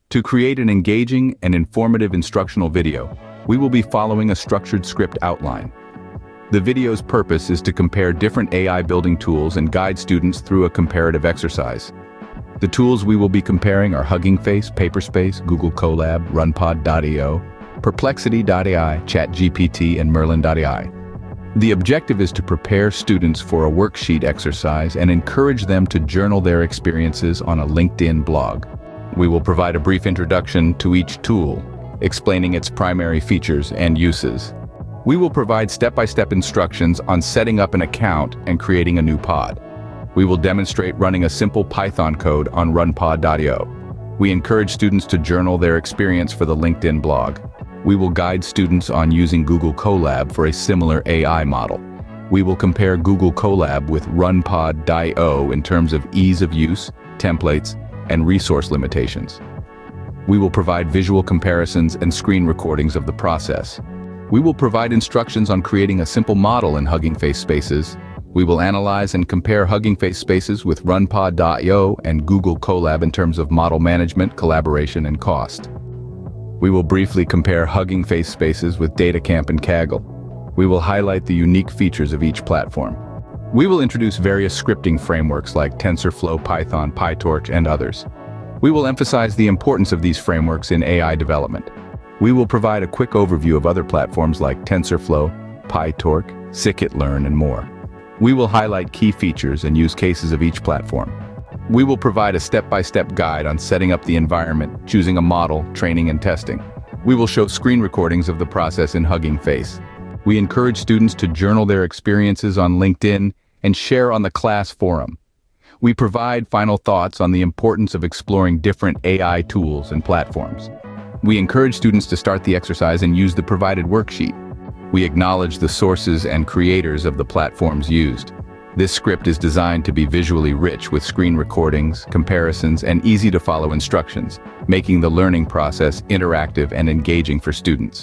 To create an engaging and informative instructional video, we will be following a structured script outline. The video's purpose is to compare different AI building tools and guide students through a comparative exercise. The tools we will be comparing are HuggingFace, Paperspace, Google Colab, RunPod.io, Perplexity.ai, ChatGPT, and Merlin.ai. The objective is to prepare students for a worksheet exercise and encourage them to journal their experiences on a LinkedIn blog. We will provide a brief introduction to each tool, explaining its primary features and uses. We will provide step-by-step instructions on setting up an account and creating a new pod. We will demonstrate running a simple Python code on RunPod.io. We encourage students to journal their experience for the LinkedIn blog. We will guide students on using Google Colab for a similar AI model. We will compare Google Colab with RunPod.io in terms of ease of use, templates, and resource limitations. We will provide visual comparisons and screen recordings of the process. We will provide instructions on creating a simple model in HuggingFace spaces. We will analyze and compare HuggingFace spaces with RunPod.io and Google Colab in terms of model management, collaboration, and cost. We will briefly compare HuggingFace spaces with DataCamp and Kaggle. We will highlight the unique features of each platform. We will introduce various scripting frameworks like TensorFlow, Python, PyTorch, and others. We will emphasize the importance of these frameworks in AI development. We will provide a quick overview of other platforms like TensorFlow, PyTorch, Scikit-learn, and more. We will highlight key features and use cases of each platform. We will provide a step-by-step guide on setting up the environment, choosing a model, training, and testing. We will show screen recordings of the process in HuggingFace. We encourage students to journal their experiences on LinkedIn and share on the class forum. We provide final thoughts on the importance of exploring different AI tools and platforms. We encourage students to start the exercise and use the provided worksheet. We acknowledge the sources and creators of the platforms used. This script is designed to be visually rich with screen recordings, comparisons, and easy-to-follow instructions, making the learning process interactive and engaging for students.